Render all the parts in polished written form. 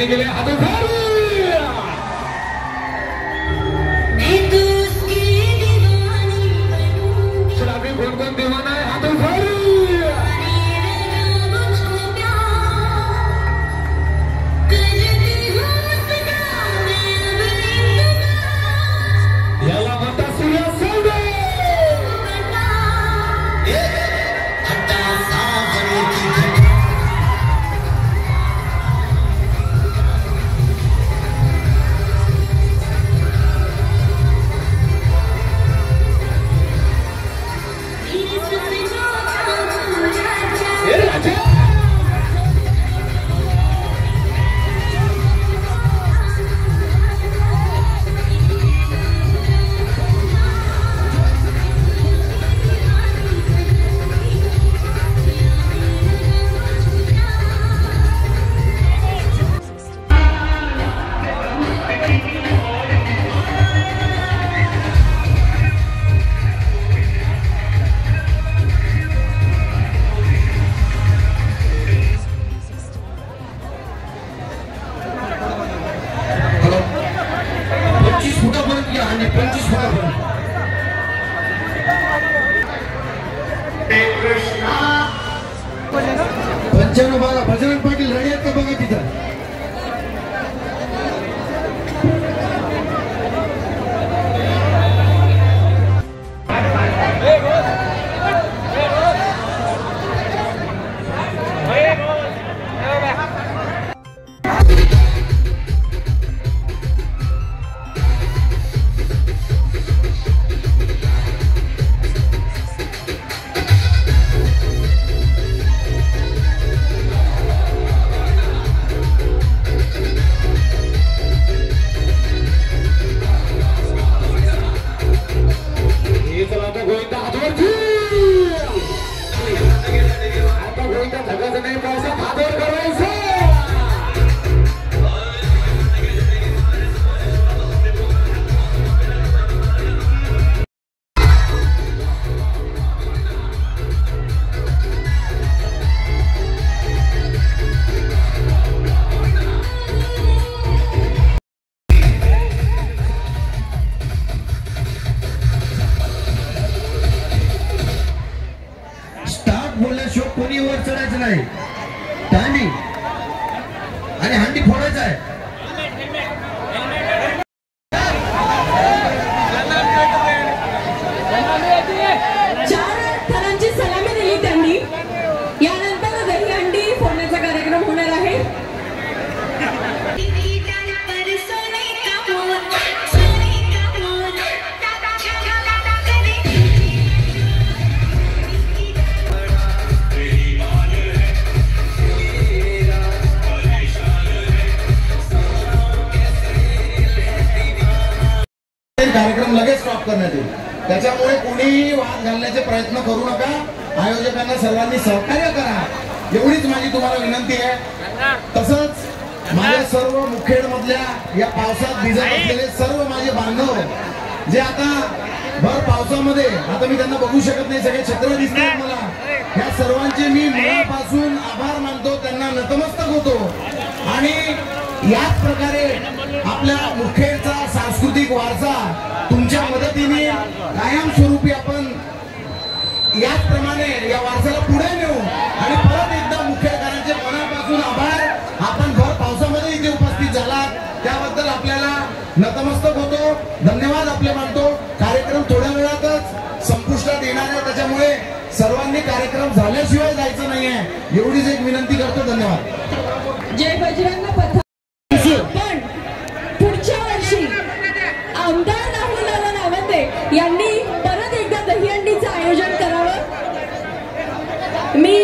मागणी केली हातोखारी शराबी कोण दीवाना है हातोखारी याला म्हणतात सूर्या सौदे पंचानो बारा भजन पाटील रेडी आहेत का बघा तिथं बोलल्याशिवाय कोणी वर चढायचं नाही टायमिंग आणि हंडी फोडायचा आहे चार थरांची सलामी दिली त्यांनी यानंतर दही हंडी फोडण्याचा कार्यक्रम होणार आहे कार्यक्रम लगेच स्टॉप करण्यात येईल त्याच्यामुळे कोणी वाद घालण्याचे प्रयत्न करू नका आयोजकांना सर्वांनी सहकार्य करा एवढीच माझी तुम्हाला विनंती आहे तसंच माझ्या सर्व मुखेड मधल्या या पावसात भिजत असलेले सर्व माझे बांधव जे आता भर पावसामध्ये आता मी त्यांना बघू शकत नाही सगळे छत्र दिसतात मला या सर्वांचे मी मनापासून आभार मानतो त्यांना नतमस्तक होतो आणि याच प्रकारे आपल्या मुखेडचा सांस्कृतिक वारसा तुमच्या मदतीने कायमस्वरूपी आपण याचप्रमाणे या वारसाला पुढे नेऊ आणि परत एकदा मुखेडकरांचे मनापासून आभार आपण भर पावसामध्ये इथे उपस्थित झालात त्याबद्दल आपल्याला नतमस्तक होतो धन्यवाद आपले मानतो कार्यक्रम थोड्या वेळातच संपुष्टात येणार आहे त्याच्यामुळे सर्वांनी कार्यक्रम झाल्याशिवाय जायचं नाहीये एवढीच एक विनंती करतो धन्यवाद जय बजरंग पथ पण पुढच्या वर्षी आमदार राहुल दादा नावते यांनी परत एकदा दहीहंडीचं आयोजन करावं मी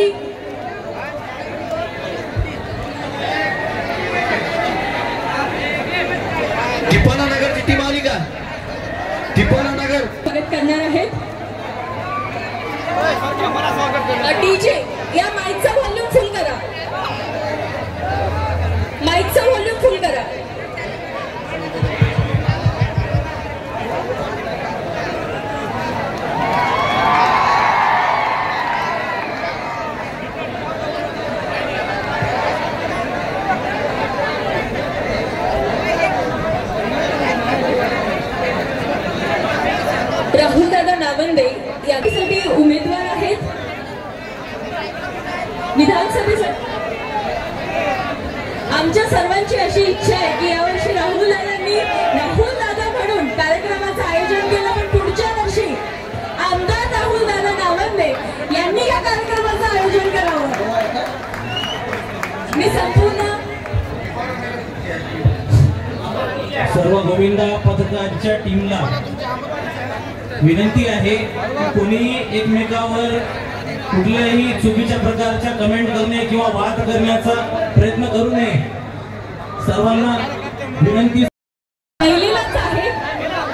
टिपाना नगरची टीम आली का टिपाना नगर परत करणार आहेत डीजे या माईकचा व्हॉल्यूम फुल करा माईकचा व्हॉल्यूम फुल करा सर्वांची अशी इच्छा आहे की यावर्षी राहुल दादा म्हणून कार्यक्रमाचं आयोजन केलं, पण पुढच्या वर्षी आमदार राहुल दादा नावंदे यांनी या कार्यक्रमाचं आयोजन करावं. मी संपूर्ण सर्व गोविंदा पथकाच्या टीमला विनंती आहे की कोणी एकमेकावर कुठल्याही चुकीच्या प्रकारच्या कमेंट करणे किंवा वाद करण्याचा प्रयत्न करू नये. सर्वांना विनंती पहिलीलाच आहे.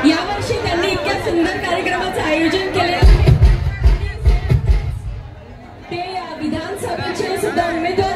यावर्षी त्यांनी इतक्या सुंदर कार्यक्रमाचं आयोजन केले आहे. ते विधानसभेचे सुद्धा उमेदवार